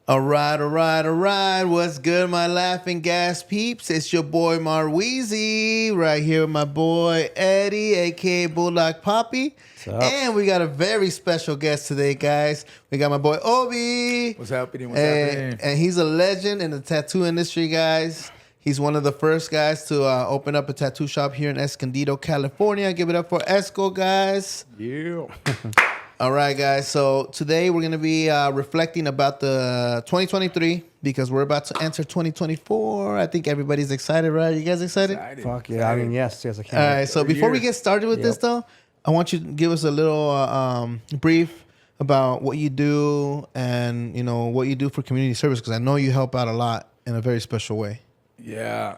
All right, all right, all right. What's good, my laughing gas peeps? It's your boy Marweezy right here with my boy Eddie, aka Bulldog Papi. What's up? And we got a very special guest today, guys. We got my boy Obie. What's happening? What's happening? And he's a legend in the tattoo industry, guys. He's one of the first guys to open up a tattoo shop here in Escondido, California. Give it up for Esco, guys. Yeah. All right, guys. So today we're going to be reflecting about the 2023 because we're about to enter 2024. I think everybody's excited, right? You guys excited? Fuck yeah. I mean, yes, I can't. All right. So before we get started with this, though, I want you to give us a little brief about what you do and, you know, what you do for community service because I know you help out a lot in a very special way. Yeah.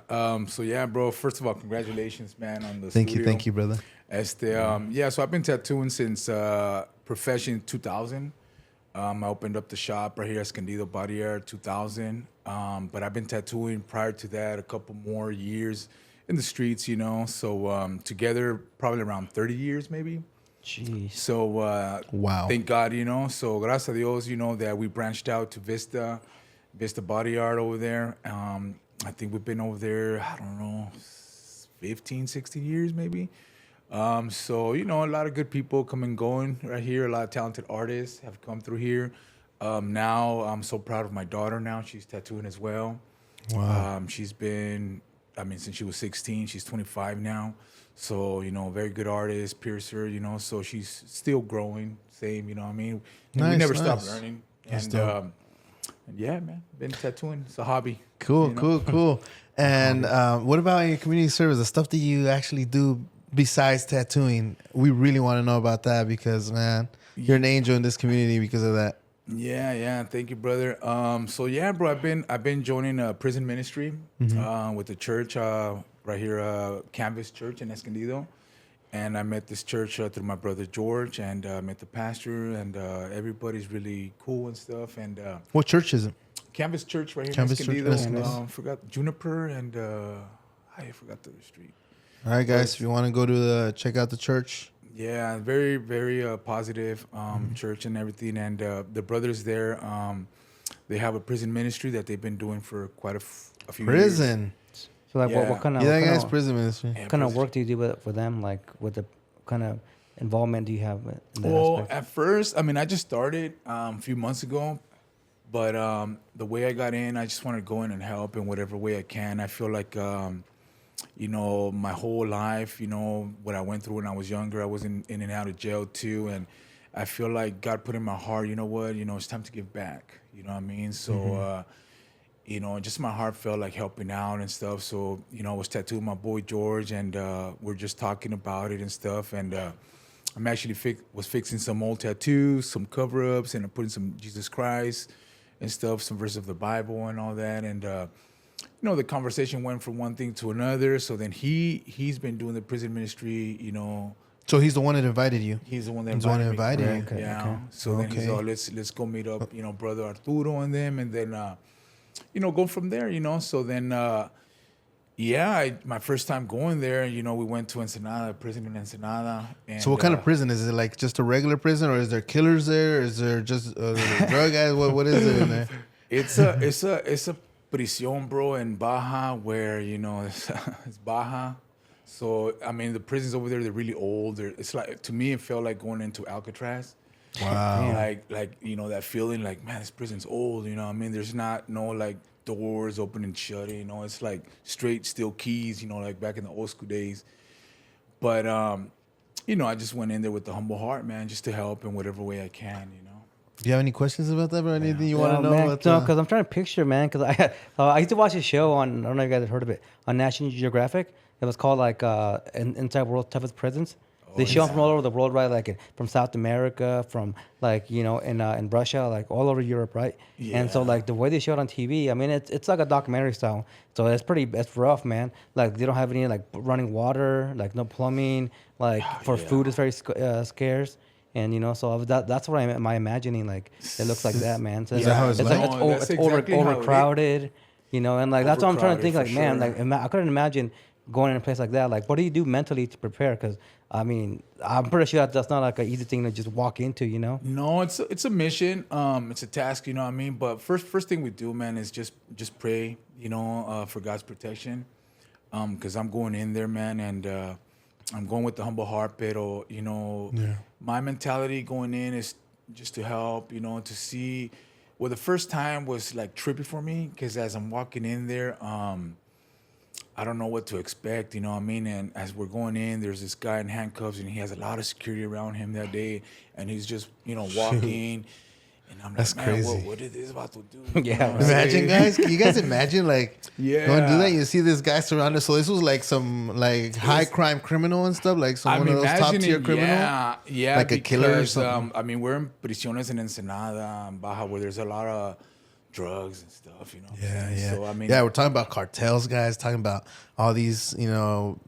Bro. First of all, congratulations, man, on the Thank studio. you. Thank you, brother. So I've been tattooing since profession 2000. I opened up the shop right here, Escondido Body Air, 2000. But I've been tattooing prior to that a couple more years in the streets, you know. So together, probably around 30 years, maybe. Jeez. So Wow. thank God, you know. So gracias a Dios, you know, that we branched out to Vista Body Art over there. I think we've been over there, I don't know, 15, 16 years maybe. So, you know, a lot of good people come and going right here. A lot of talented artists have come through here. Now I'm so proud of my daughter now. She's tattooing as well. Wow. She's been, since she was 16, she's 25 now. So, you know, very good artist, piercer, you know, so she's still growing, same, you know what I mean? And we never stop learning. And yeah, man, been tattooing. It's a hobby. Cool, you know? cool. And what about your community service, the stuff that you actually do besides tattooing? We really want to know about that because, man, you're an angel in this community because of that. Yeah. Thank you, brother. Bro, I've been joining a prison ministry with the church right here, Canvas Church in Escondido. And I met this church through my brother George, and met the pastor, and everybody's really cool and stuff. And What church is it? Canvas Church right here Canvas in Church, Escondido. Escondido. Forgot Juniper and I forgot the street. All right, guys, if you want to go to check out the church. Yeah, very, very positive church and everything. And the brothers there, they have a prison ministry that they've been doing for quite a few years. Prison. So, like, Yeah. what kind of Yeah, that guy's prison ministry. Yeah, kind of prison. work do you do for them? Like, with the kind of involvement do you have in that Well, aspect? at first, I just started a few months ago, but the way I got in, I just want to go in and help in whatever way I can. I feel like, you know, my whole life, you know, what I went through when I was younger, I was in and out of jail too, and I feel like God put in my heart, you know what, you know, it's time to give back. You know what I mean? So, you know, just my heart felt like helping out and stuff. So, you know, I was tattooing my boy George, and we're just talking about it and stuff. And I'm actually was fixing some old tattoos, some cover-ups, and I'm putting some Jesus Christ and stuff, some verses of the Bible and all that. And you know, the conversation went from one thing to another. So then he's been doing the prison ministry, you know. So he's the one that invited you. He's the one that He's the one invited that me. invited you. Okay, Yeah. okay. So then he's Okay. all, let's go meet up, you know, brother Arturo and them, and then you know, go from there, you know. So then my first time going there, you know, we went to Ensenada, prison in Ensenada. And, So what kind of prison? Is it like just a regular prison or is there killers there? Is there just drug guys? What is it in there? It's a prisión, bro, in Baja, where, you know, it's Baja. So the prisons over there, they're really old. It's like, to me, it felt like going into Alcatraz. Wow. Like you know, that feeling like, man, this prison's old, you know what I mean? There's no like doors open and shut, you know, it's like straight steel keys, you know, like back in the old school days. But you know, I just went in there with the humble heart, man, just to help in whatever way I can, you know. Do you have any questions about that or anything you want to know man, about no, because I'm trying to picture, man, because I used to watch a show on, I don't know if you guys have heard of it, on National Geographic. It was called like Inside World's Toughest Prisons. They show them from all over the world, right? Like from South America, from like, you know, in Russia, like all over Europe, right? Yeah. And so like the way they show it on TV, I mean, it's like a documentary style. So it's rough, man. Like they don't have any like running water, like no plumbing, like food is very scarce. And, you know, so that's what I'm imagining. Like it looks like that, man. So Is that how it's like? like No, that's it's exactly how it is. overcrowded, you know, and like that's what I'm trying to think. Like, for man, sure. like I couldn't imagine going in a place like that, like, what do you do mentally to prepare? Because I mean, I'm pretty sure that's not like an easy thing to just walk into, you know? No, it's a mission. It's a task. You know what I mean. But first thing we do, man, is just pray. You know, for God's protection. Because I'm going in there, man, and I'm going with the humble heart. Pero, you know, my mentality going in is just to help. You know, to see. Well, the first time was like trippy for me because as I'm walking in there, I don't know what to expect, you know what I mean? And as we're going in, there's this guy in handcuffs, and he has a lot of security around him that day, and he's just, you know, walking. And I'm like, That's man, crazy. what is this about to do? Yeah. You know what I'm Imagine, saying? guys. Can you guys imagine, like, Yeah. going to do that? You see this guy surrounded. So this was like some like high crime criminal and stuff, like some one of those top tier criminal. Yeah, Like a killer or because, something. I mean, we're in prisiones in Ensenada, and Baja, where there's a lot of drugs and stuff, you know. what I'm Yeah, saying? yeah. So I mean, yeah, we're talking about cartels, guys. Talking about all these, you know,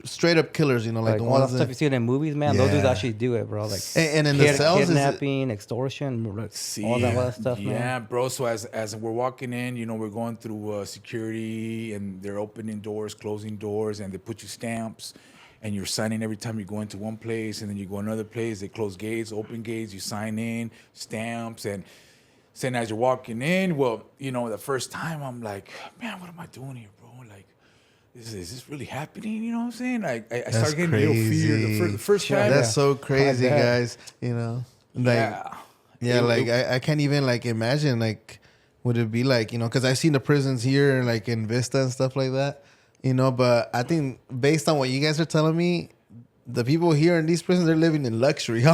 straight up killers. You know, like Like the all that ones stuff you see in movies, man. Those dudes Yeah. actually do it, bro. Like And in the cells, is it- kidnapping, extortion, like, all that other stuff, yeah, man. bro. So as we're walking in, you know, we're going through security, and they're opening doors, closing doors, and they put you stamps, and you're signing every time you go into one place, and then you go another place. They close gates, open gates. You sign in, stamps, and then as you're walking in, well, you know, the first time I'm like, man, what am I doing here, bro? Like, is this really happening? You know what I'm saying? Like, I started getting a little fear the first time. That's so crazy, bet. guys. You know, like Yeah. like I can't even like imagine like would it be like, you know, because I've seen the prisons here like in Vista and stuff like that, you know. But I think based on what you guys are telling me, the people here in these prisons, they're living in luxury,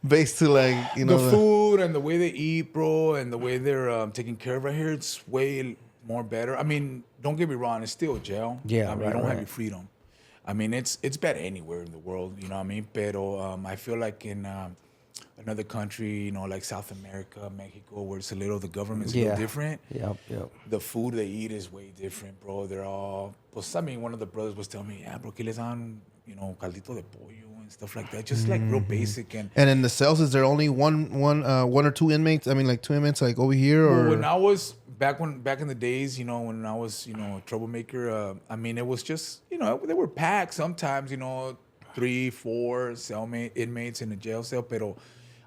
based to like, you know, the food and the way they eat, bro, and the way they're taken care of right here, it's way more better. I mean, don't get me wrong, it's still jail. Yeah, I mean, right, you don't have right. your freedom. I mean, it's bad anywhere in the world, you know what I mean? Pero I feel like in another country, you know, like South America, Mexico, where it's the government's a little different. Yep. The food they eat is way different, bro. They're all, pues, I mean, one of the brothers was telling me, yeah, bro, que les dan, you know, caldito de pollo and stuff like that. Just like real basic. And in the cells, is there only one or two inmates? I mean, like two inmates, like over here, or when I was back in the days, you know, when I was, you know, a troublemaker, I mean, it was just, you know, they were packed sometimes, you know, 3, 4 inmates in a jail cell. Pero,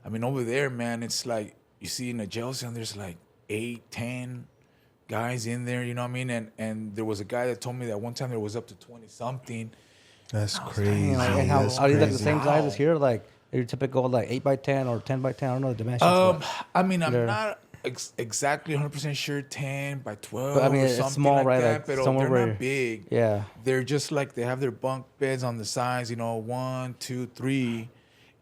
I mean, over there, man, it's like you see in a jail cell, there's like 8, 10 guys in there, you know what I mean? And there was a guy that told me that one time there was up to 20 something. that's crazy. Like, and how That's are these like the crazy. same size as here? Like your typical like 8x10 or 10x10? I don't know the dimensions. but- I mean, I'm They're- not exactly 100% sure 10 by 12 But, I mean, or it's something small, like right? that, Like, but somewhere they're where- not big. Yeah. They're just like, they have their bunk beds on the sides, you know, 1, 2, 3,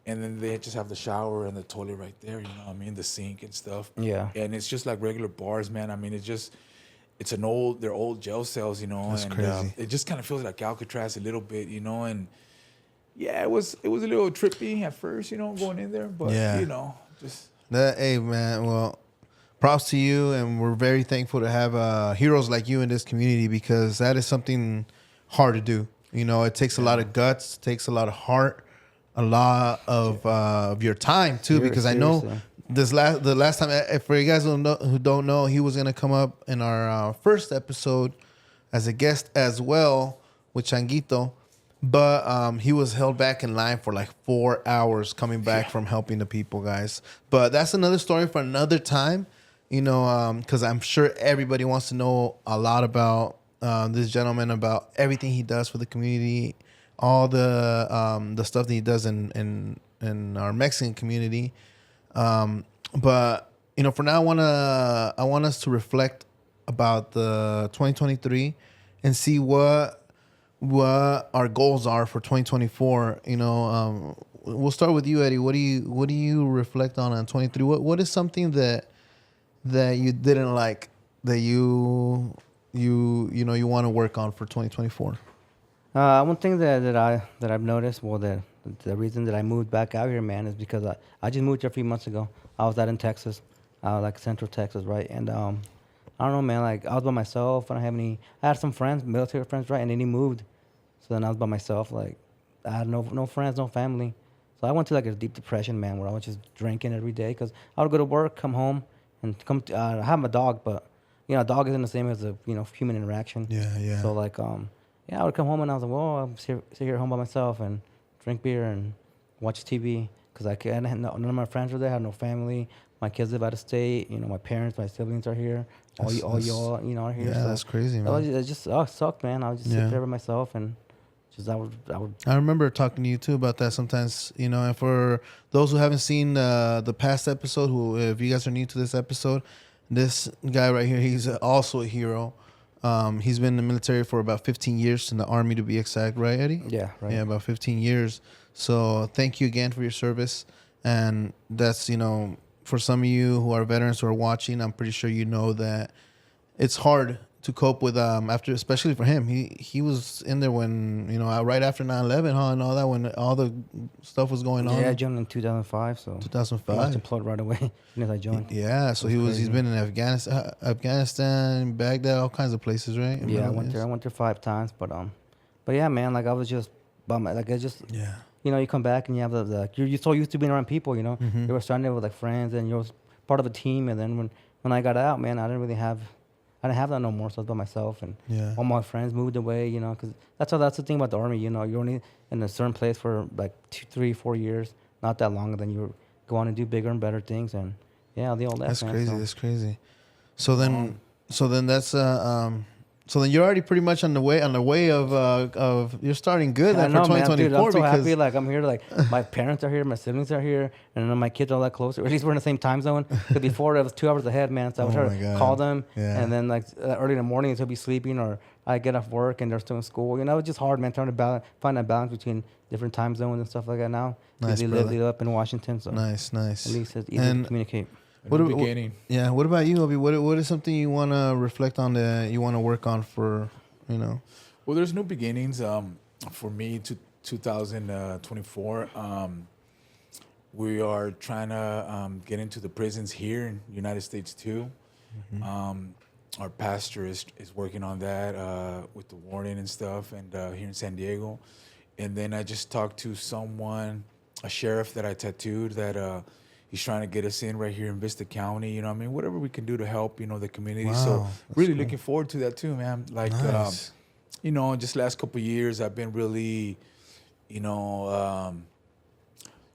and then they just have the shower and the toilet right there, you know what I mean, the sink and stuff. Yeah. And it's just like regular bars, man. I mean, they're old jail cells, you know. That's and crazy. it just kind of feels like Alcatraz a little bit, you know. And yeah, it was a little trippy at first, you know, going in there, but Yeah. you know, just Hey, man. Well, props to you, and we're very thankful to have heroes like you in this community, because that is something hard to do. You know, it takes a lot of guts, takes a lot of heart, a lot of your time too. Because I know Seriously. the last time, for you guys who don't know, he was gonna come up in our first episode as a guest as well with Changuito. But he was held back in line for like 4 hours coming back from helping the people, guys. But that's another story for another time, you know, because I'm sure everybody wants to know a lot about this gentleman, about everything he does for the community, all the stuff that he does in our Mexican community. But you know, for now, I want us to reflect about the 2023 and see what our goals are for 2024. You know, we'll start with you, Eddie. What do you reflect on 23? What is something that you didn't like that you know you want to work on for 2024? One thing that I've noticed, well, the reason that I moved back out here, man, is because I just moved here a few months ago. I was out in Texas, like Central Texas, right? And I don't know, man. Like I was by myself. I had some friends, military friends, right? And then he moved, so then I was by myself. Like I had no friends, no family. So I went to like a deep depression, man, where I was just drinking every day. Cause I would go to work, come home, and I have a dog, but you know, a dog isn't the same as a human interaction. Yeah. So like yeah, I would come home and I was like, well, I'm sit here home by myself and drink beer and watch TV because none of my friends were there. I had no family. My kids live out of state. You know, my parents, my siblings are here. All y'all, you know, are here. Yeah, so that's crazy, man. it just sucked, man. I would just sit there by myself and just I would. I remember talking to you too about that sometimes, you know. And for those who haven't seen the past episode, who if you guys are new to this episode, this guy right here, he's also a hero. He's been in the military for about 15 years, in the Army to be exact, right, Eddie? Yeah, right. Yeah, about 15 years. So thank you again for your service. And that's, you know, for some of you who are veterans who are watching, I'm pretty sure you know that it's hard to cope with after, especially for him. He was in there when, you know, right after 9/11, huh, and all that, when all the stuff was going on. Yeah, I joined in 2005, so 2005. I was deployed right away as soon as I joined. Yeah, so he's been in Afghanistan, Baghdad, all kinds of places, right? Yeah, I went there 5 times, but yeah, man, like I was just bummed. Like I just you know, you come back and you have you're so used to being around people, you know. Mm-hmm. You were starting there with like friends and you're part of a team, and then when I got out, man, I didn't have that no more. So I was by myself, and all my friends moved away, you know, because that's the thing about the Army, you know, you're only in a certain place for like 2, 3, 4 years, not that long, and then you go on and do bigger and better things, and yeah, they all left. That's man, crazy. so. That's crazy. So then that's so then you're already pretty much on the way of you're starting good then for 2024. Man, dude, I'm so because happy. Like I'm here. Like my parents are here, my siblings are here, and then my kids are all that close. Or at least we're in the same time zone. Because before it was 2 hours ahead, man. So I would try to call them, and then like early in the morning they'll be sleeping, or I get off work and they're still in school. You know, it's just hard, man. Trying to find that balance between different time zones and stuff like that now. Nice, they live up in Washington, so nice. at least it's easy to communicate. What about you, Obie? What is something you want to reflect on that you want to work on for, you know? Well, there's new beginnings. For me, 2024, we are trying to get into the prisons here in the United States too. Mm-hmm. Our pastor is working on that with the warden and stuff, and here in San Diego. And then I just talked to a sheriff that I tattooed that he's trying to get us in right here in Vista County. You know what I mean? Whatever we can do to help, you know, the community. Wow, so really cool. looking forward to that too, man. Like, nice. you know, just last couple of years, I've been really, you know,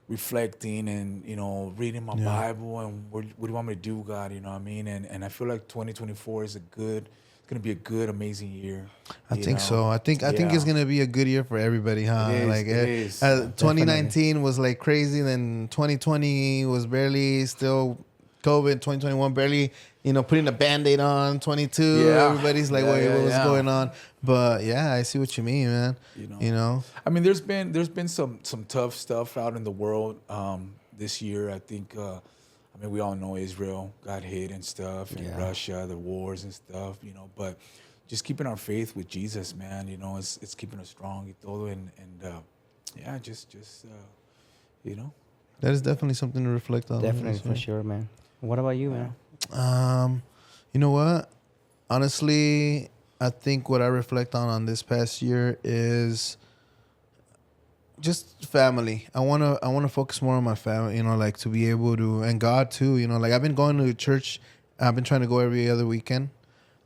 reflecting and, you know, reading my Bible and what do you want me to do, God? You know what I mean? And I feel like 2024 is going to be a good, amazing year. I think so. I think it's going to be a good year for everybody, huh? It is. 2019 was like crazy. Then 2020 was barely still COVID. 2021 barely, you know, putting a Band-Aid on. 22, everybody's like, wait, what's going on? But yeah, I see what you mean, man. You know? I mean, there's been some tough stuff out in the world this year. I think, I mean, we all know Israel got hit and stuff, and Russia, the wars and stuff, you know, but just keeping our faith with Jesus, man, you know, it's keeping us strong y todo, and just you know. That is definitely something to reflect on. Definitely, for sure, man. What about you, man? You know what? Honestly, I think what I reflect on this past year is just family. I wanna focus more on my family, you know, like to be able to, and God too, you know, like I've been going to church. I've been trying to go every other weekend,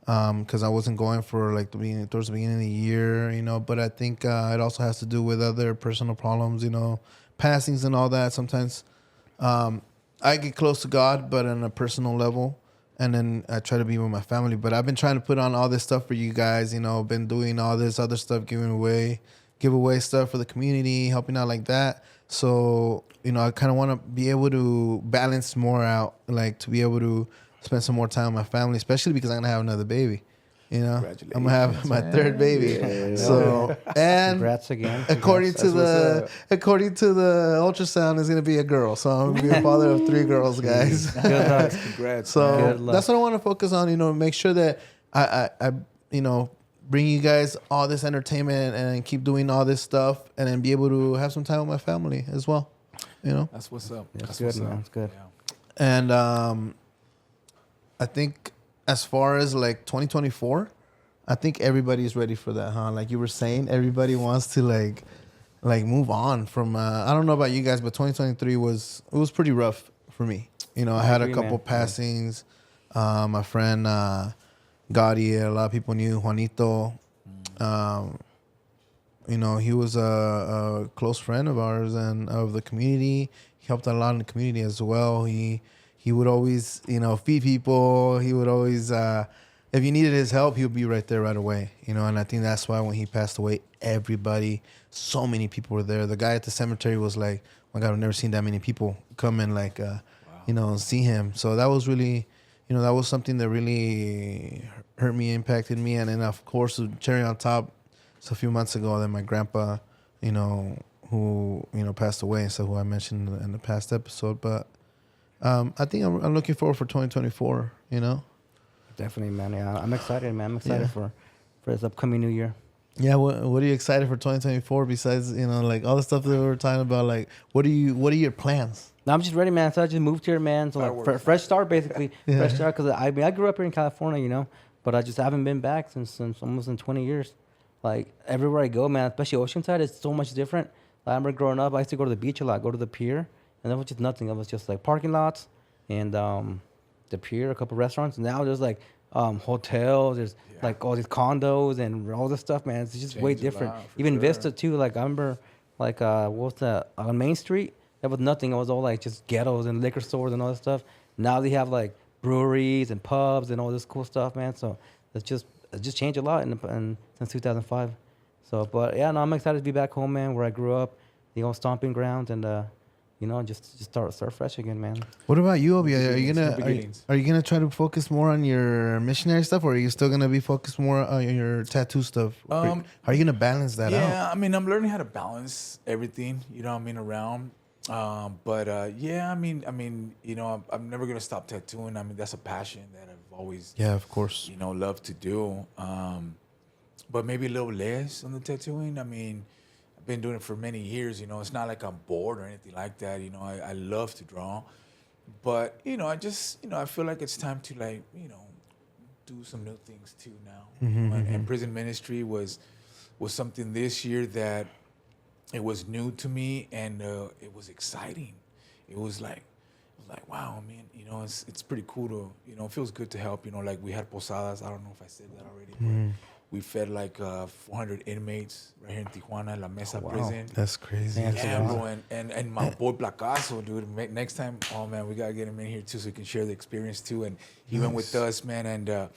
because I wasn't going for like towards the beginning of the year, you know. But I think it also has to do with other personal problems, you know, passings and all that. Sometimes I get close to God, but on a personal level, and then I try to be with my family. But I've been trying to put on all this stuff for you guys, you know, been doing all this other stuff, giveaway stuff for the community, helping out like that. So, you know, I kind of want to be able to balance more out, like to be able to spend some more time with my family, especially because I'm going to have another baby. You know, I'm going to have my third baby. Yeah. So, and congrats again. According to the ultrasound, is going to be a girl. So I'm going to be a father of 3 girls, guys. Good luck. Congrats. So Good luck. that's what I want to focus on, you know, make sure that I you know, bring you guys all this entertainment and keep doing all this stuff, and then be able to have some time with my family as well. You know, that's what's up. That's good, man. That's good. Yeah. And I think as far as like 2024, I think everybody's ready for that, huh? Like you were saying, everybody wants to like move on from. I don't know about you guys, but 2023 was pretty rough for me. You know, I had a couple passings. My friend Gotti, a lot of people knew Juanito. you know, he was a close friend of ours and of the community. He helped out a lot in the community as well. He would always, you know, feed people. He would always, if you needed his help, he would be right there right away. You know, and I think that's why when he passed away, everybody, so many people were there. The guy at the cemetery was like, "Oh my God, I've never seen that many people come and like, you know, see him." So that was really, you know, that was something that really hurt me, impacted me, and then of course, the cherry on top. So a few months ago, then my grandpa, you know, who you know passed away, so who I mentioned in the past episode, but. I think I'm looking forward for 2024. You know, Definitely, man. Yeah, I'm excited, man. I'm excited for this upcoming new year. yeah. What are you excited for 2024? Besides, you know, like all the stuff that we were talking about, like what are your plans? No, I'm just ready, man. So I just moved here, man. So like fresh start, basically. Yeah. Fresh start, because I mean I grew up here in California, you know, but I just haven't been back since almost in 20 years. Like everywhere I go, man, especially Oceanside, it's so much different. Like, I remember growing up, I used to go to the beach a lot, go to the pier, and that was just nothing. It was just like parking lots and the pier, a couple restaurants. And now there's like hotels, there's like all these condos and all this stuff, man. It's just way Changed a different. lot, for Even sure. Vista too. Like I remember, like what was that on Main Street? That was nothing. It was all like just ghettos and liquor stores and all that stuff. Now they have like breweries and pubs and all this cool stuff, man. So it's just changed a lot since 2005. So, but yeah, no, I'm excited to be back home, man, where I grew up, the old stomping grounds, and you know, just start fresh again, man. What about you, Obie? Are you New gonna beginnings. are you gonna try to focus more on your missionary stuff, or are you still gonna be focused more on your tattoo stuff? How are you gonna balance that out? Yeah, I mean, I'm learning how to balance everything, you know what I mean, around. Yeah, I mean, you know, I'm never gonna stop tattooing. I mean, that's a passion that I've always, Yeah, of course. you know, loved to do. But maybe a little less on the tattooing. I mean, I've been doing it for many years. You know, it's not like I'm bored or anything like that. You know, I love to draw, but you know, I feel like it's time to like, you know, do some new things too now. And prison ministry was something this year that it was new to me, and it was exciting. It was like wow, man, you know, it's pretty cool to, you know, it feels good to help. You know, like we had posadas. I don't know if I said that already, but we fed like 400 inmates right here in Tijuana, La Mesa prison. That's crazy. Yeah, bro, and my boy Placazo, dude. Next time, oh man, we gotta get him in here too, so he can share the experience too. And he went with us, man, and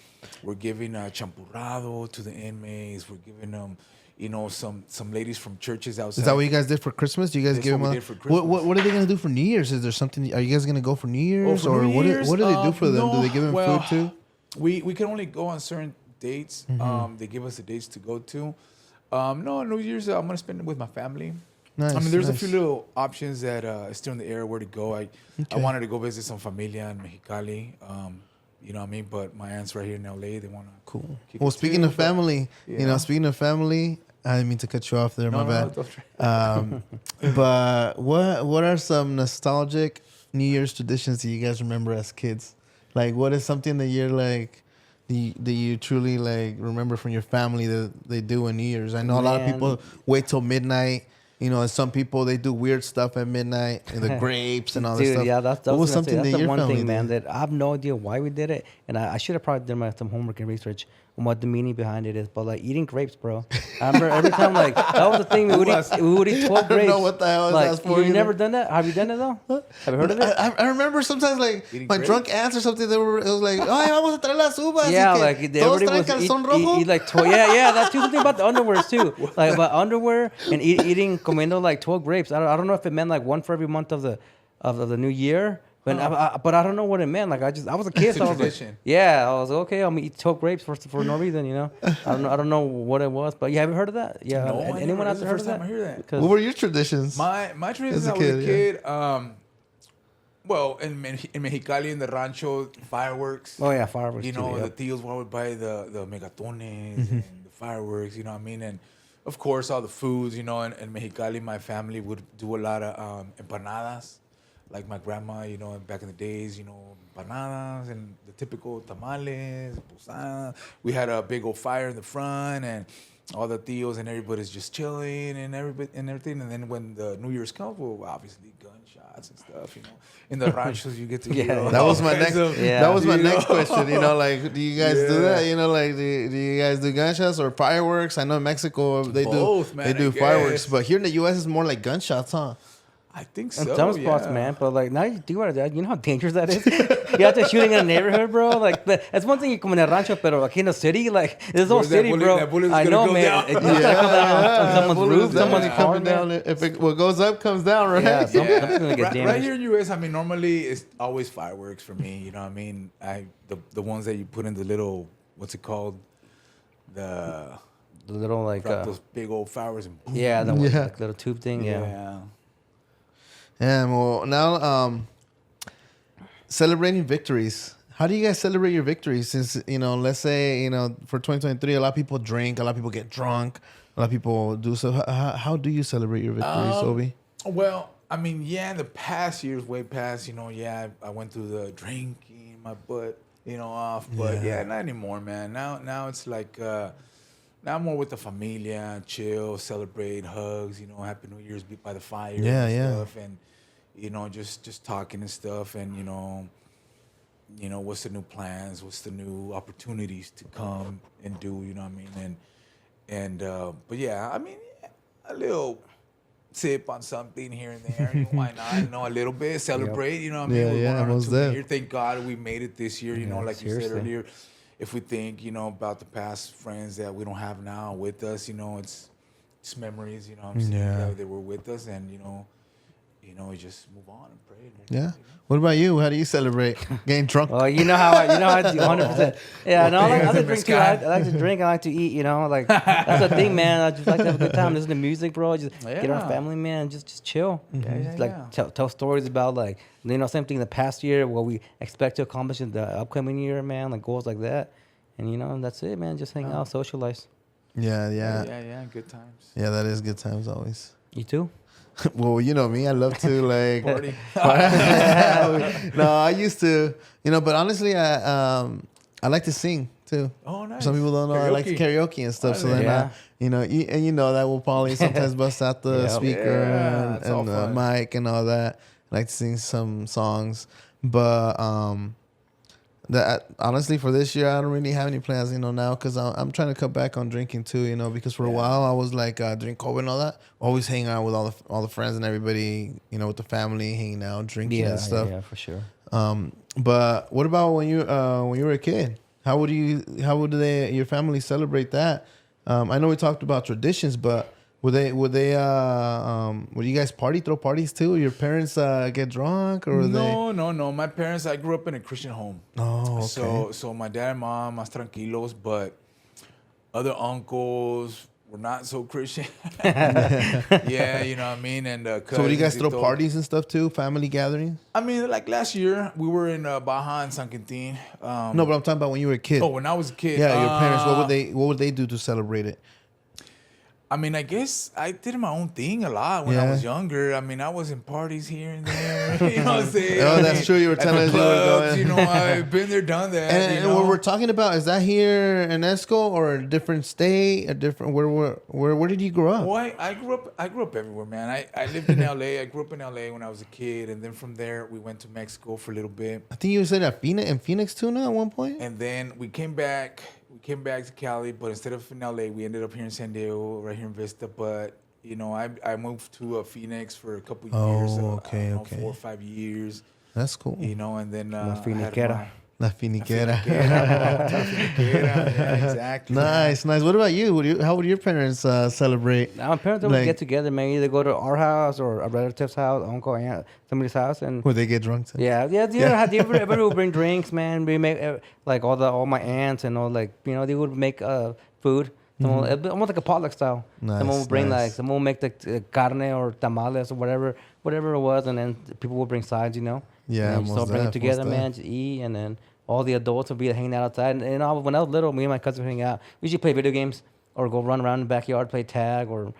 we're giving champurrado to the inmates. We're giving them, you know, some ladies from churches outside. Is that what you guys did for Christmas? Do you guys That's give them what we a, did for Christmas. what are they gonna do for New Year's? Is there something? Are you guys gonna go for New Year's, for or New what? Year's, What do they do for them? no, Do they give them well, food too? We can only go on certain dates. They give us the dates to go to. No, New Year's I'm gonna spend it with my family. Nice. I mean, there's nice. a few little options that still in the air where to go. I wanted to go visit some familia in Mexicali. You know what I mean? But my aunts right here in LA, they want to. Cool. Well, speaking of family, you know, speaking of family, I didn't mean to cut you off there. My bad. But what are some nostalgic New Year's traditions that you guys remember as kids? Like, what is something that you're like, that you truly like remember from your family that they do on New Year's? I know a lot of people wait till midnight. You know, and some people they do weird stuff at midnight, and the grapes and all this stuff. Dude, yeah, that's what was something that's that the your one family thing, man, did? that I have no idea why we did it, and I should have probably done some homework and research on what the meaning behind it is. But like eating grapes, bro, I remember every time like that was the thing we would eat 12 grapes. I don't know what the hell like, that's for. You never done that? Have you done it though? Have you heard of it? I remember sometimes like Eating my grapes? drunk aunts or something. It was like, "Ay, vamos a traer las uvas." Yeah, y que like todos everybody traen was calzón rojo. eat like 12, yeah, that's too. Something about the underwear too, like about underwear and eating comiendo like 12 grapes. I don't know if it meant like one for every month of the new year. But I don't know what it meant. Like I was a kid, It's so a I was like, tradition. yeah, I was like, okay, I'm gonna eat 12 grapes for no reason, you know. I don't know what it was, but you haven't heard of that? Yeah, No, I anyone never. else This is the heard of first that? time I hear that. Because What were your traditions? My tradition As a when I was a kid, kid, well, in Mexicali, in the rancho, fireworks. oh yeah, fireworks. You know, too, the yep. tios would buy the megatones and the fireworks, you know what I mean? And of course, all the foods, you know, in Mexicali, my family would do a lot of empanadas. Like my grandma, you know, back in the days, you know, empanadas and the typical tamales, posada. We had a big old fire in the front, and all the tios and everybody's just chilling and everything. And then when the New Year's comes, well, obviously gunshots. shots and stuff. In the ranchos, you get to hear. Yeah. That was my next. That was my You next know? question. Like, do you guys do that? Like, do you guys do gunshots or fireworks? I know in Mexico they Both, do. man, They do I fireworks, guess. but here in the U.S. it's more like gunshots, huh? I think In so. some spots, yeah. man. But like now you do that. You know how dangerous that is. You have to shooting in a neighborhood, bro. Like that's one thing you come in a rancho, but like in a city, like this whole Bro, that city, bullet- bro. that bullet's I gonna know, go man. down. It's just gonna come down on someone's roof, someone's car, coming man. down. If what goes up comes down, right? Yeah, something's Yeah. gonna get Right damaged. here in U.S., I mean, normally it's always fireworks for me. You know what I mean? The ones that you put in the little, what's it called? The little like those big old fireworks. And boom. yeah, the Yeah. like, little tube thing. Yeah. Yeah. Well, now celebrating victories. How do you guys celebrate your victories? Since let's say for 2023, a lot of people drink, a lot of people get drunk, a lot of people do so. How do you celebrate your victories, Obie? Well, I mean, in the past years, way past, I went through the drinking my butt, off. But not anymore, man. Now it's like, now I'm more with the familia, chill, celebrate, hugs, Happy New Year's, be by the fire and stuff. And, just talking and stuff. And, what's the new plans? What's the new opportunities to come and do, you know what I mean? But yeah, I mean, a little sip on something here and there. Why not? A little bit, celebrate, you know what I mean? Yeah, We're yeah, going on a almost 2 there. year. Thank God we made it this year, like you said seriously. earlier. If we think, about the past friends that we don't have now with us, it's memories, what I'm saying, Yeah. that they were with us, and, we just move on and pray. And Yeah. What about you? How do you celebrate getting drunk? Well, you know how I do 100%. Yeah, no, I like to drink too. I like to drink. I like to eat. Like that's the thing, man. I just like to have a good time, listen to music, bro. Just get our family, man. Just chill. Just, like tell stories about like same thing in the past year, what we expect to accomplish in the upcoming year, man. Like goals like that, and that's it, man. Just hang out, socialize. Yeah. Good times. Yeah, that is good times always. You too. Well, you know me. I love to like Party. No, I used to, but honestly, I like to sing too. Oh, nice. Some people don't know I like to karaoke and stuff. So then, Yeah. that will probably sometimes bust out the Yeah. speaker Yeah, it's all and the fun. mic and all that. I like to sing some songs, but that honestly for this year I don't really have any plans, now because I'm trying to cut back on drinking too, because for a while I was like during COVID and all that, always hanging out with all the friends and everybody, with the family, hanging out, drinking and stuff. Yeah, for sure. But what about when you were a kid? How would your family celebrate that? I know we talked about traditions, but would you guys throw parties too? Your parents get drunk or No. My parents, I grew up in a Christian home. Oh, okay. So my dad and mom, más tranquilos, but other uncles were not so Christian. Yeah, you know what I mean? And So would you guys cousins throw y todo. parties and stuff too? Family gatherings? I mean, like last year, we were in Baja and San Quintin. No, but I'm talking about when you were a kid. Oh, when I was a kid. Yeah, your parents. What would they do to celebrate it? I mean, I guess I did my own thing a lot when I was younger. I mean, I was in parties here and there. You know what I'm saying? Oh, I that's mean, true. You were at telling the us you were clubs, going. I've been there, done that. And what we're talking about, is that here in Esco or a different state? Where did you grow up? Well, I grew up everywhere, man. I lived in LA. I grew up in LA when I was a kid, and then from there we went to Mexico for a little bit, I think you said at Phoenix too now at one point? and then we came back. We came back to Cali, but instead of in LA, we ended up here in San Diego, right here in Vista. But I moved to Phoenix for a couple years. Okay, I don't know, okay. 4 or 5 years. That's cool. And then La I had finiquera. La finiquera. Yeah, exactly. Nice. What about you? How would your parents celebrate? Our parents always get together, man. Either go to our house or a relative's house, uncle, aunt, somebody's house, and Would they get drunk too? yeah. Everybody would bring drinks, man. We make like all my aunts and all they would make food. Almost like a potluck style. Nice, Someone would bring nice. someone would make the carne or tamales or whatever it was, and then people would bring sides, Yeah, and so bring it together, man, to eat, and then all the adults would be hanging out outside. And when I was little, me and my cousin would hang out. We usually play video games or go run around in the backyard, play tag or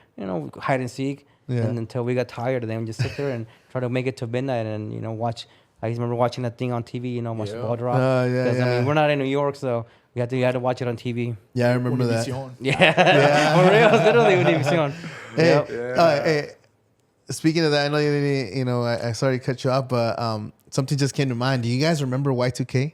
hide and seek. Yeah. And until we got tired, and then we just sit there and try to make it to midnight and watch. I remember watching that thing on TV, watch the ball drop. Yeah, I mean, we're not in New York, so you had to watch it on TV. Yeah, I remember that. Univision. Yeah, for real, literally Univision. Hey, speaking of that, I know I sorry to cut you off, but something just came to mind. Do you guys remember Y2K?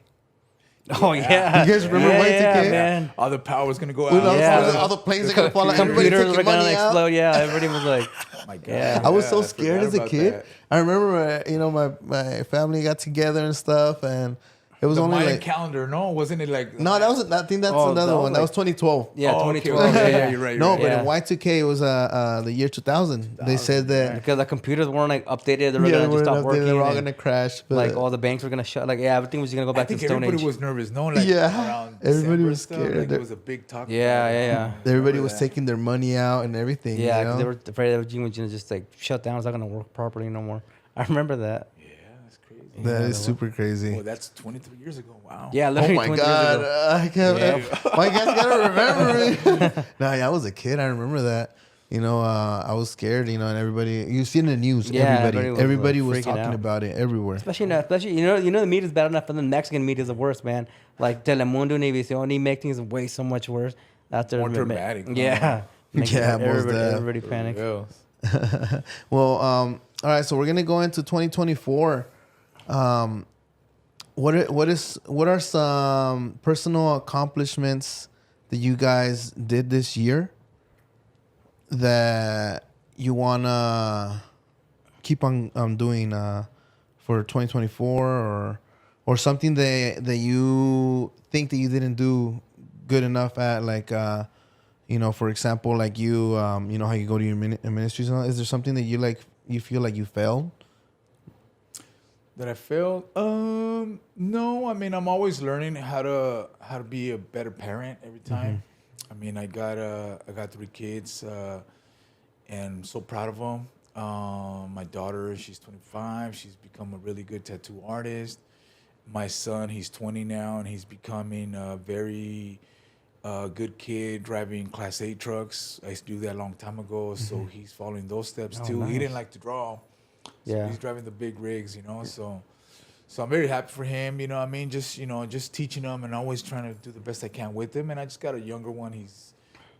Oh yeah. You guys remember yeah, Y2K? man. All the power was gonna go out. When Yeah. all the planes are gonna fall out. Everybody Computers taking were gonna money out. explode. Yeah, everybody was like, Oh my God. Yeah. I was so I scared forgot as a about kid. that. I remember, my family got together and stuff, and it was The only Mayan like calendar, no, wasn't it like? no, that was I think that's Oh, another that was one. That like- was 2012. yeah, Oh, okay, 2012. okay. Yeah, Yeah, you're right. No, right. but Yeah. in Y2K it was the year 2000. They said that Because the computers weren't like updated. They were yeah, gonna they just stop working. were all and, gonna crash. But like all the banks were gonna shut. Like yeah, everything was gonna go I back to think Stone everybody Age. was nervous, no? Like Yeah. around Everybody December was stuff, scared. Like it was a big talk. Yeah, about it. yeah, yeah. everybody Remember was that. taking their money out and everything. Yeah, you because know? they were afraid that everything was gonna just like shut down. It's not gonna work properly no more. I remember that. Yeah, that's crazy. That Yeah, is super crazy. Well, that's 23 years ago. Wow. Yeah, Oh literally my 20 god! years ago. I can't. Why you guys gotta remember me? No, yeah, I was a kid. I remember that. I was scared. And everybody. You see in the news. Yeah, everybody was freaking talking out. about it everywhere. Especially the media is bad enough, and the Mexican media is the worst, man. Like Telemundo, Univision, make things way so much worse. After More dramatic, huh? Yeah. Making Yeah, most everybody def. panic. Yeah. Well, all right. So we're gonna go into 2024. What are some personal accomplishments that you guys did this year that you wanna keep on doing for 2024, or something that you think that you didn't do good enough at, like for example, like you how you go to your ministries and all. Is there something that you feel like you failed? That I failed? No. I mean, I'm always learning how to be a better parent every time. I mean, I got 3 kids, and I'm so proud of them. My daughter, she's 25. She's become a really good tattoo artist. My son, he's 20 now, and he's becoming a very good kid, driving Class 8 trucks. I used to do that a long time ago, so he's following those steps too. nice. He didn't like to draw. So Yeah. he's driving the big rigs, so I'm very happy for him, what I mean? Just teaching him and always trying to do the best I can with him. And I just got a younger one, he's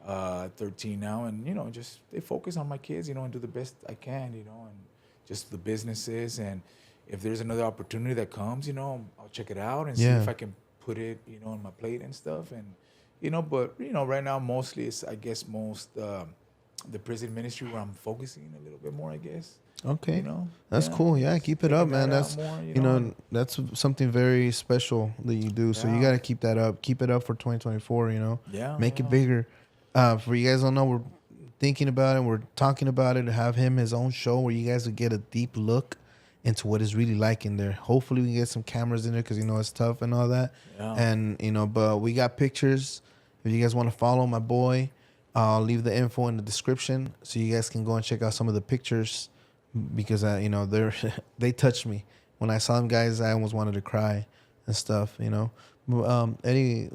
13 now, and just they focus on my kids, and do the best I can, and just the businesses, and if there's another opportunity that comes, I'll check it out and see if I can put it, on my plate and stuff. And but right now mostly it's, I guess, the prison ministry where I'm focusing a little bit more, I guess. Okay, that's cool. Yeah, keep it up, man. That's more, that's something very special that you do. So you got to keep that up. Keep it up for 2024. Yeah, make it bigger. For you guys don't know, we're thinking about it. We're talking about it to have him his own show where you guys will get a deep look into what it's really like in there. Hopefully we can get some cameras in there because it's tough and all that. Yeah. And but we got pictures. If you guys want to follow my boy, I'll leave the info in the description so you guys can go and check out some of the pictures, because they touched me when I saw them guys. I almost wanted to cry and stuff. Eddie,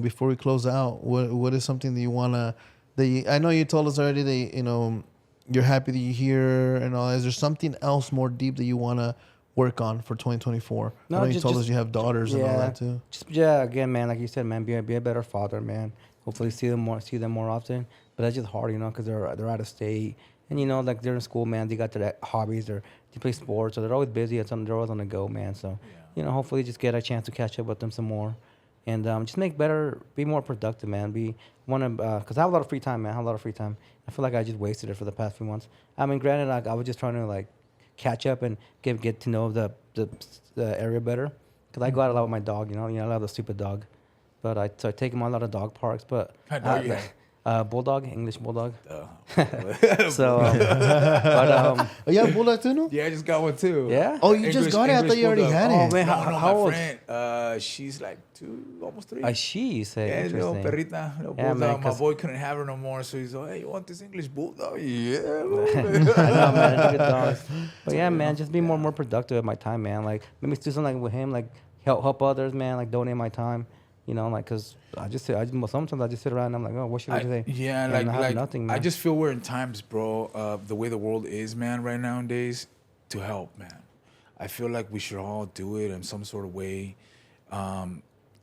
before we close out, what is something that you wanna I know you told us already that you're happy that you're here and all. Is there something else more deep that you wanna work on for 2024? No, I know you just- told us just- you have daughters and all that too. Again, man, like you said, man, be a better father, man. Hopefully see them more often. But that's just hard, because they're out of state. And like they're in school, man, they got their hobbies, they play sports, so they're always busy and they're always on the go, man. So, hopefully just get a chance to catch up with them some more. And just be more productive, man. Because I have a lot of free time, man. I feel like I just wasted it for the past few months. I mean, granted, I was just trying to catch up and get to know the area better. Because I go out a lot with my dog, I love the stupid dog. But I take him on a lot of dog parks. But What dog you have? Bulldog, English Bulldog. Duh. So, Oh, you have Bulldog too, no? Yeah, I just got one too. Yeah? Oh, you just got it? I thought you already had Oh, it. man, No, how my old? friend, she's like 2, almost 3. A she, you say. Yeah, little Interesting. perrita, little Yeah, man, bulldog. My 'cause- boy couldn't have her no more, so he's like, "Hey, you want this English bulldog?" Yeah. I know, man. They're good dogs. But yeah, man, just be more productive with my time, man. Like, maybe do something with him, like help others, man. Like, donate my time. Because sometimes I just sit around and I'm like, oh, what should I say? Yeah, And I have like nothing, man. I just feel we're in times, bro. The way the world is, man, right nowadays, to help, man. I feel like we should all do it in some sort of way.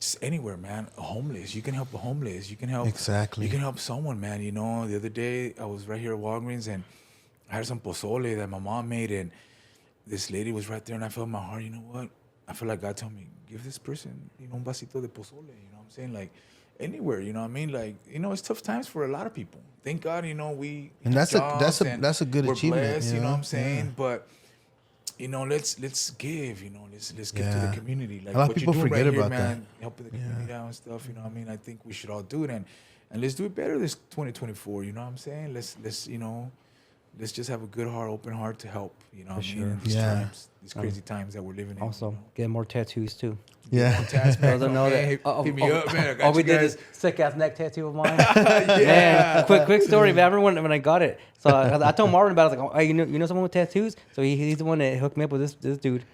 Just anywhere, man. A homeless, you can help a homeless. You can help Exactly. You can help someone, man. The other day I was right here at Walgreens and I had some pozole that my mom made, and this lady was right there, and I felt in my heart, you know what? I feel like God told me, give this person, un vasito de pozole, you know what I'm saying? Like, anywhere, you know what I mean? Like, it's tough times for a lot of people. Thank God, we and that's jobs a good we're achievement. Blessed, you know what I'm saying? But let's give, let's give to the community. Like a lot of what people you're doing forget right here, about man, that. helping the community out and stuff. You know what I mean? I think we should all do it, and let's do it better this 2024. You know what I'm saying? Let's just have a good heart, open heart to help. You know what I mean? In these times, these crazy times that we're living in. Also, get more tattoos too. Yeah. Doesn't know that. Hit me up, man. I got All we you did guys. is sick ass neck tattoo of mine. Yeah. Man, quick story. But I remember when I got it. So I told Marvin about it. I was like, oh, you know someone with tattoos? So he's the one that hooked me up with this dude.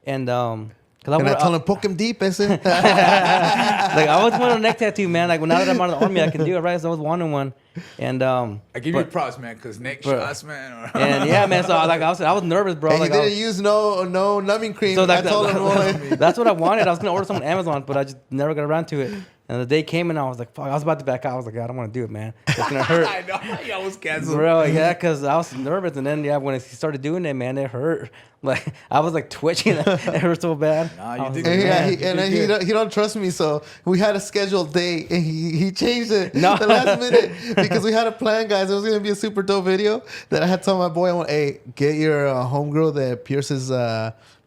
And And I told him, poke him deep, ese. like I always wanted a neck tattoo, man. Like now that I'm out of the army, I can do it, right? So I was wanting one, and I give you props, man, because neck shots, man. and yeah, man. So I was nervous, bro. And like, he didn't use no numbing cream. So I told him, that's what I wanted. I was gonna order some on Amazon, but I just never got around to it. And the day came and I was like, fuck, I was about to back out. I was like, I don't want to do it, man. It's gonna hurt. I know. You almost canceled. Bro, yeah, because I was nervous. And then, when he started doing it, man, it hurt. Like, I was like twitching. It hurt so bad. Nah, you did and good. he don't trust me, so we had a scheduled date, and he changed it No. the last minute because we had a plan, guys. It was gonna be a super dope video that I had told my boy, I want, hey, get your homegirl that pierces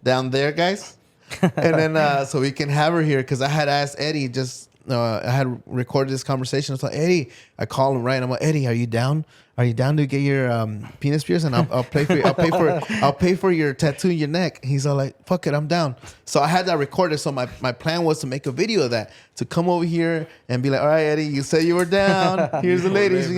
down there, guys, and then so we can have her here because I had asked Eddie just. I had recorded this conversation. I was like, Eddie, I call him right. And I'm like, Eddie, are you down? Are you down to get your penis pierced? And I'll pay for I'll pay for your tattoo in your neck. He's all like, fuck it, I'm down. So I had that recorded. So my plan was to make a video of that, to come over here and be like, all right, Eddie, you said you were down. Here's the lady. She's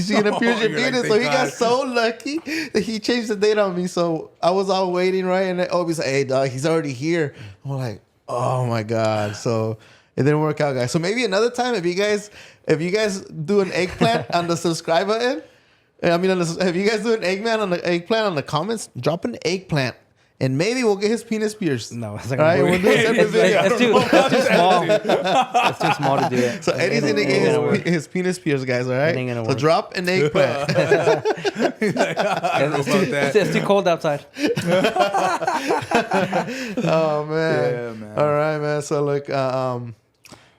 gonna pierce your penis. So he got so lucky that he changed the date on me. So I was all waiting, right? And then Obie's like, hey, dog, he's already here. I'm like, oh my God. So it didn't work out, guys. So maybe another time, if you guys do an eggplant on the subscribe button, if you guys do an eggplant on the comments, drop an eggplant, and maybe we'll get his penis pierced. No, it's like all right, we'll do a separate video. It's too small. It's too small to do it. So Eddie's gonna get his penis pierced, guys. All right. So work. drop an eggplant. It's too cold outside. Oh man. Yeah, man. All right, man. So look,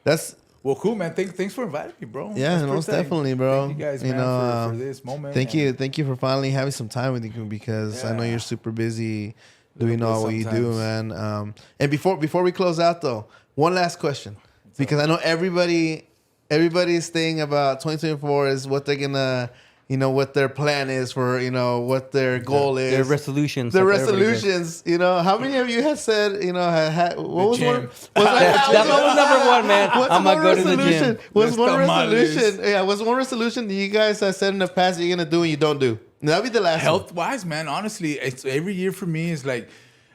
that's. Well, cool, man. Thanks for inviting me, bro. Yeah, That's most pretty definitely, bro. Thank you guys, man, for this moment. Thank you for finally having some time with you because I know you're super busy doing all what you do, man. And before we close out though, one last question, because I know everybody's thing about 2024 is what they're gonna. What their plan is for, what their goal is. Their resolutions. Their resolutions. How many of you have said, what was one? That was number one, man. I'm going to go to the gym. What's one resolution? Yeah, what's one resolution that you guys have said in the past that you're going to do and you don't do? That'll be the last one. Health-wise, man, honestly, it's every year for me is like,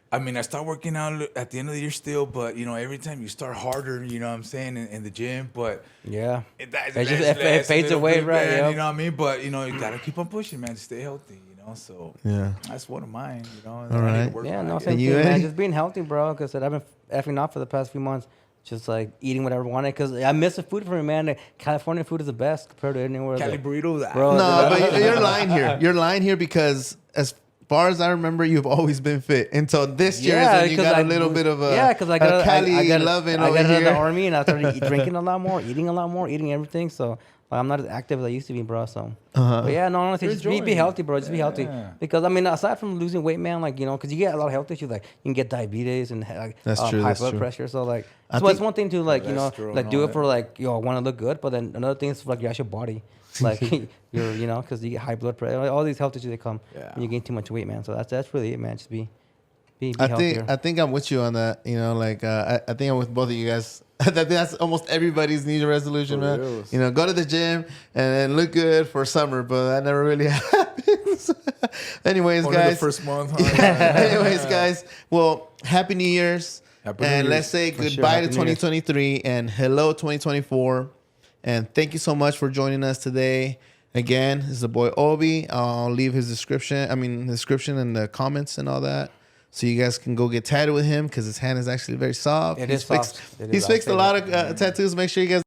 I start working out at the end of the year still, but, every time you start harder, you know what I'm saying, in the gym, but... Yeah. It fades away, right? Man, you know what I mean? But, you got to keep on pushing, man, to stay healthy, So, yeah, that's one of mine, All right. Yeah, no, same thing, man. Just being healthy, bro. Because I've been effing off for the past few months. Just like eating whatever I wanted. Because I miss the food for me, man. The California food is the best compared to anywhere. Cali burritos. Bro, no, but you're lying here. You're lying here because as far as I remember, you've always been fit until this year is when you got a little bit of a because I got Cali loving over here. I got out of the here. army and I started drinking a lot more, eating everything. So I'm not as active as I used to be, bro. So, but yeah, no, honestly, just be healthy, bro. Just be healthy. Because aside from losing weight, man, like because you get a lot of health issues, like you can get diabetes and high blood pressure. So like, it's one thing to do it for like I want to look good, but then another thing is for like your actual body. Like because you get high blood pressure, all these health issues that come when you gain too much weight, man. So that's really it, man. Just be healthier. I think I'm with you on that. I think I'm with both of you guys. I think that's almost everybody's New Year resolution, man. Reals. Go to the gym and then look good for summer, but that never really happens. Anyways, Only guys. the first month. Huh? Anyways, guys. Well, Happy New Year's. Let's say goodbye to 2023 and hello 2024. And thank you so much for joining us today. Again, this is the boy Obie. I'll leave his description in the comments and all that. So you guys can go get tatted with him because his hand is actually very soft. He's fixed a lot of tattoos. Make sure you guys